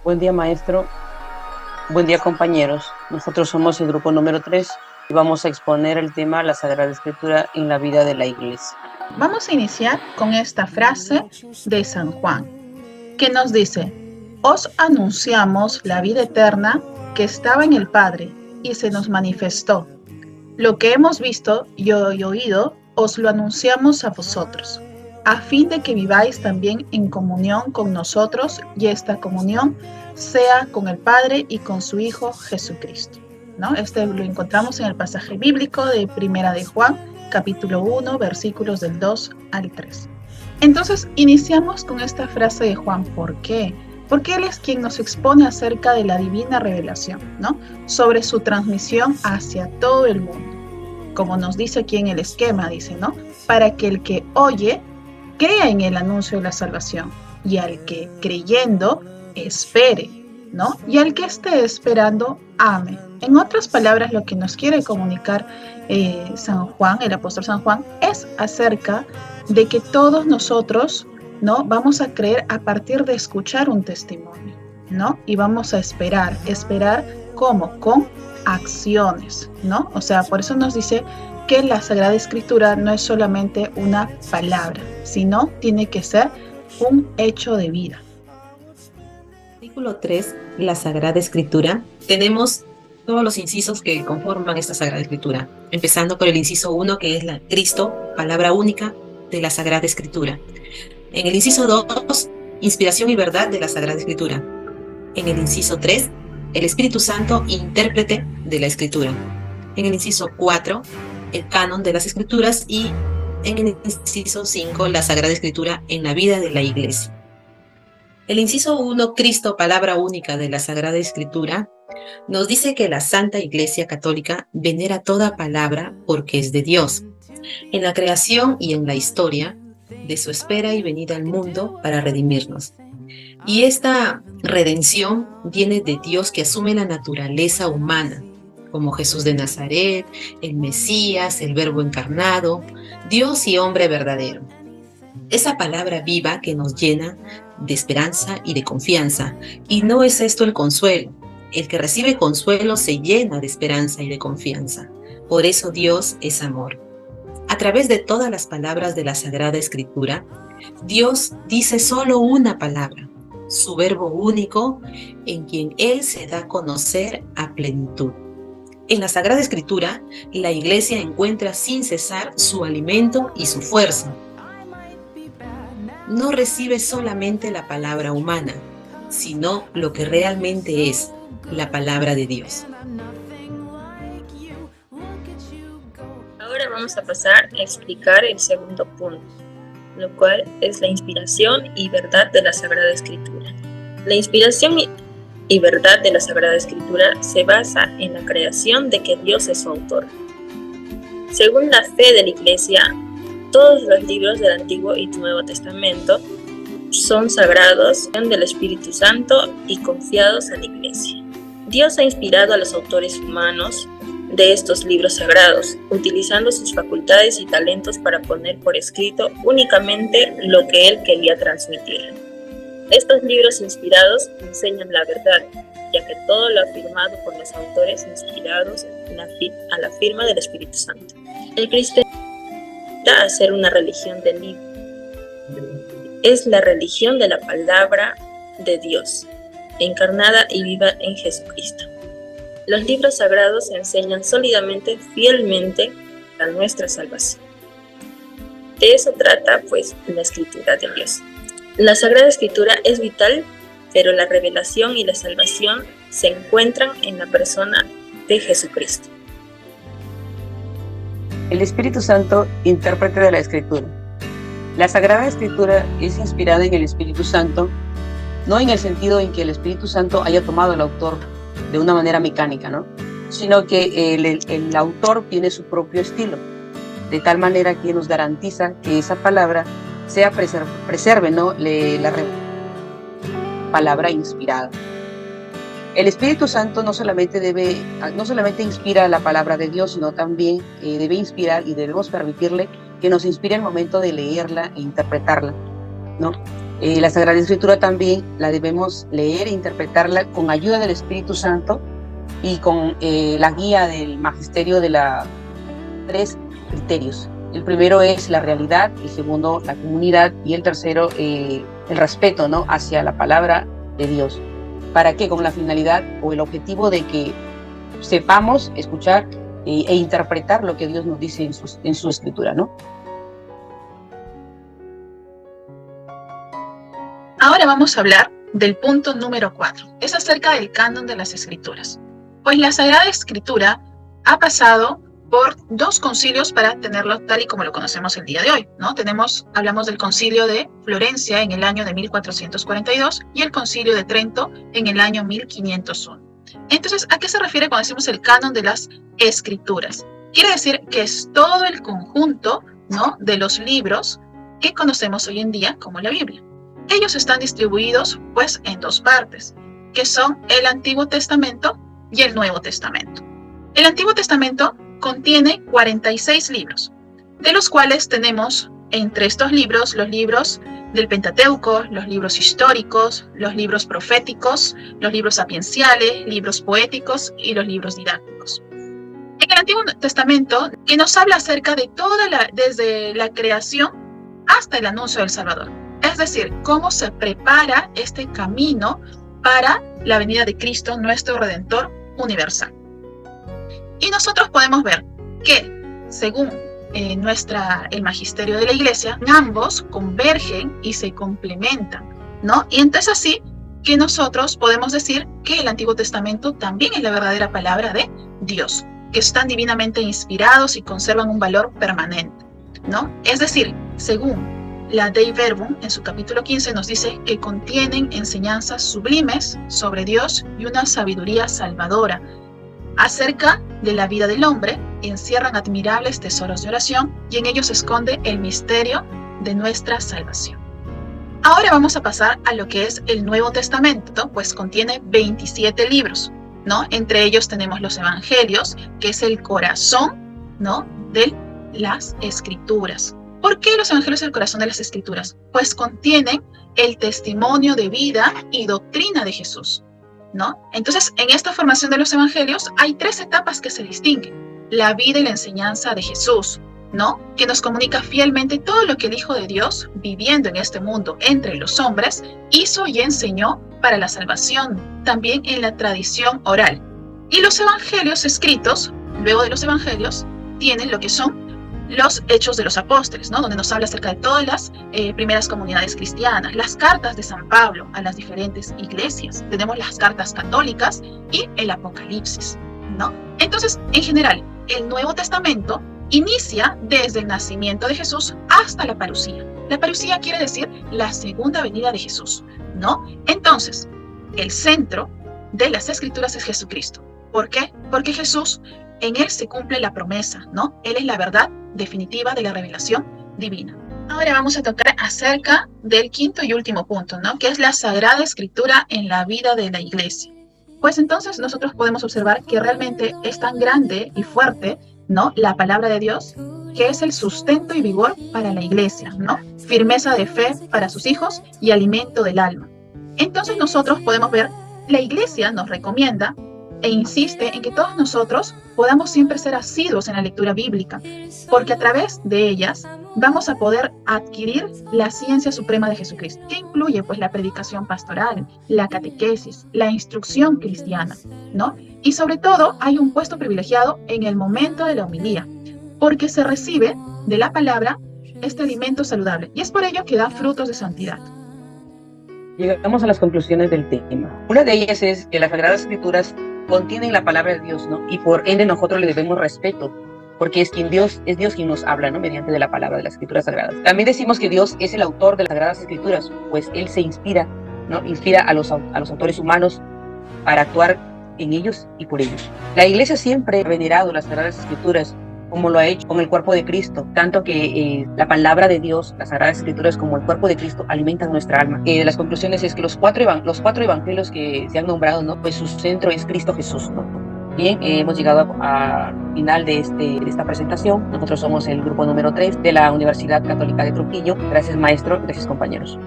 Buen día, maestro. Buen día, compañeros. Nosotros somos el grupo número 3 y vamos a exponer el tema la Sagrada Escritura en la vida de la Iglesia. Vamos a iniciar con esta frase de San Juan, que nos dice: os anunciamos la vida eterna que estaba en el Padre y se nos manifestó. Lo que hemos visto y oído, os lo anunciamos a vosotros, a fin de que viváis también en comunión con nosotros, y esta comunión sea con el Padre y con su Hijo Jesucristo, ¿no? Este lo encontramos en el pasaje bíblico de Primera de Juan, capítulo 1, versículos del 2 al 3. Entonces, iniciamos con esta frase de Juan. ¿Por qué? Porque él es quien nos expone acerca de la divina revelación, ¿no? Sobre su transmisión hacia todo el mundo. Como nos dice aquí en el esquema, dice, ¿no? Para que el que oye crea en el anuncio de la salvación, y al que creyendo espere, ¿no? Y al que esté esperando ame. En otras palabras, lo que nos quiere comunicar San Juan, el apóstol San Juan, es acerca de que todos nosotros, ¿no? Vamos a creer a partir de escuchar un testimonio, ¿no? Y vamos a esperar ¿cómo? Con acciones, ¿no? O sea, por eso nos dice que la Sagrada Escritura no es solamente una palabra, sino tiene que ser un hecho de vida. Artículo 3, la Sagrada Escritura. Tenemos todos los incisos que conforman esta Sagrada Escritura, empezando por el inciso 1, que es la Cristo, palabra única de la Sagrada Escritura. En el inciso 2, inspiración y verdad de la Sagrada Escritura. En el inciso 3, el Espíritu Santo, intérprete de la Escritura. En el inciso 4, el canon de las Escrituras, y en el inciso 5, la Sagrada Escritura en la vida de la Iglesia. El inciso 1, Cristo, palabra única de la Sagrada Escritura, nos dice que la Santa Iglesia Católica venera toda palabra porque es de Dios, en la creación y en la historia de su espera y venida al mundo para redimirnos. Y esta redención viene de Dios, que asume la naturaleza humana, como Jesús de Nazaret, el Mesías, el Verbo encarnado, Dios y hombre verdadero. Esa palabra viva que nos llena de esperanza y de confianza. Y no es esto el consuelo. El que recibe consuelo se llena de esperanza y de confianza. Por eso Dios es amor. A través de todas las palabras de la Sagrada Escritura, Dios dice solo una palabra, su verbo único, en quien Él se da a conocer a plenitud. En la Sagrada Escritura, la Iglesia encuentra sin cesar su alimento y su fuerza. No recibe solamente la palabra humana, sino lo que realmente es la palabra de Dios. Ahora vamos a pasar a explicar el segundo punto, lo cual es la inspiración y verdad de la Sagrada Escritura. La inspiración y verdad de la Sagrada Escritura se basa en la creación de que Dios es su autor. Según la fe de la Iglesia, todos los libros del Antiguo y Nuevo Testamento son sagrados del Espíritu Santo y confiados a la Iglesia. Dios ha inspirado a los autores humanos de estos libros sagrados, utilizando sus facultades y talentos para poner por escrito únicamente lo que Él quería transmitir. Estos libros inspirados enseñan la verdad, ya que todo lo afirmado por los autores inspirados a la firma del Espíritu Santo. El cristianismo a ser una religión del libro. Es la religión de la palabra de Dios, encarnada y viva en Jesucristo. Los libros sagrados enseñan sólidamente, fielmente a nuestra salvación. De eso trata, pues, la Escritura de Dios. La Sagrada Escritura es vital, pero la revelación y la salvación se encuentran en la persona de Jesucristo. El Espíritu Santo, intérprete de la Escritura. La Sagrada Escritura es inspirada en el Espíritu Santo, no en el sentido en que el Espíritu Santo haya tomado al autor de una manera mecánica, ¿no? Sino que el autor tiene su propio estilo, de tal manera que nos garantiza que esa palabra sea preserve, ¿no? La palabra inspirada. El Espíritu Santo no solamente inspira la palabra de Dios, sino también debe inspirar, y debemos permitirle que nos inspire el momento de leerla e interpretarla. ¿no? La Sagrada Escritura también la debemos leer e interpretarla con ayuda del Espíritu Santo y con la guía del magisterio de los 3 criterios. El primero es la realidad, el segundo la comunidad y el tercero el respeto, ¿no?, hacia la palabra de Dios. ¿Para qué? Con la finalidad o el objetivo de que sepamos escuchar e interpretar lo que Dios nos dice en su escritura, ¿no? Ahora vamos a hablar del punto número 4. Es acerca del canon de las escrituras. Pues la Sagrada Escritura ha pasado por 2 concilios para tenerlo tal y como lo conocemos el día de hoy, ¿no? Hablamos del concilio de Florencia en el año de 1442 y el concilio de Trento en el año 1501. Entonces, ¿a qué se refiere cuando decimos el canon de las escrituras? Quiere decir que es todo el conjunto, ¿no?, de los libros que conocemos hoy en día como la Biblia. Ellos están distribuidos pues en 2 partes, que son el Antiguo Testamento y el Nuevo Testamento. El Antiguo Testamento contiene 46 libros, de los cuales tenemos entre estos libros los libros del Pentateuco, los libros históricos, los libros proféticos, los libros sapienciales, libros poéticos y los libros didácticos. En el Antiguo Testamento, que nos habla acerca de desde la creación hasta el anuncio del Salvador. Es decir, cómo se prepara este camino para la venida de Cristo, nuestro Redentor universal. Y nosotros podemos ver que, según el magisterio de la Iglesia, ambos convergen y se complementan, ¿no? Y entonces así que nosotros podemos decir que el Antiguo Testamento también es la verdadera palabra de Dios, que están divinamente inspirados y conservan un valor permanente, ¿no? Es decir, según la Dei Verbum, en su capítulo 15, nos dice que contienen enseñanzas sublimes sobre Dios y una sabiduría salvadora acerca de la vida del hombre, encierran admirables tesoros de oración y en ellos se esconde el misterio de nuestra salvación. Ahora vamos a pasar a lo que es el Nuevo Testamento, pues contiene 27 libros, ¿no? Entre ellos tenemos los Evangelios, que es el corazón, ¿no?, de las Escrituras. ¿Por qué los Evangelios son el corazón de las Escrituras? Pues contienen el testimonio de vida y doctrina de Jesús, ¿no? Entonces, en esta formación de los Evangelios hay 3 etapas que se distinguen. La vida y la enseñanza de Jesús, ¿no?, que nos comunica fielmente todo lo que el Hijo de Dios, viviendo en este mundo entre los hombres, hizo y enseñó para la salvación, también en la tradición oral. Y los Evangelios escritos, luego de los Evangelios, tienen lo que son los Hechos de los Apóstoles, ¿no?, donde nos habla acerca de todas las primeras comunidades cristianas, las cartas de San Pablo a las diferentes iglesias, tenemos las cartas católicas y el Apocalipsis, ¿no? Entonces, en general, el Nuevo Testamento inicia desde el nacimiento de Jesús hasta la parucía. La parucía quiere decir la segunda venida de Jesús, ¿no? Entonces, el centro de las Escrituras es Jesucristo. ¿Por qué? Porque Jesús, en Él se cumple la promesa, ¿no? Él es la verdad definitiva de la revelación divina. Ahora vamos a tocar acerca del quinto y último punto, ¿no?, que es la Sagrada Escritura en la vida de la Iglesia. Pues entonces nosotros podemos observar que realmente es tan grande y fuerte, ¿no?, la palabra de Dios, que es el sustento y vigor para la Iglesia, ¿no?, firmeza de fe para sus hijos y alimento del alma. Entonces nosotros podemos ver, la Iglesia nos recomienda e insiste en que todos nosotros podamos siempre ser asiduos en la lectura bíblica, porque a través de ellas vamos a poder adquirir la ciencia suprema de Jesucristo, que incluye pues la predicación pastoral, la catequesis, la instrucción cristiana, ¿no? Y sobre todo hay un puesto privilegiado en el momento de la homilía, porque se recibe de la palabra este alimento saludable, y es por ello que da frutos de santidad. Llegamos a las conclusiones del tema. Una de ellas es que las Sagradas Escrituras contienen la palabra de Dios, ¿no? Y por ende nosotros le debemos respeto, porque es Dios quien nos habla, ¿no?, mediante de la palabra de las Escrituras Sagradas. También decimos que Dios es el autor de las Sagradas Escrituras, pues Él se inspira, ¿no?, inspira a los autores humanos para actuar en ellos y por ellos. La Iglesia siempre ha venerado las Sagradas Escrituras, como lo ha hecho con el cuerpo de Cristo, tanto que la palabra de Dios, las Sagradas Escrituras como el cuerpo de Cristo alimentan nuestra alma. Las conclusiones es que los cuatro evangelios que se han nombrado, ¿no?, pues su centro es Cristo Jesús, ¿no? Bien, hemos llegado al final de esta presentación. Nosotros somos el grupo número 3 de la Universidad Católica de Trujillo. Gracias, maestro. Gracias, compañeros.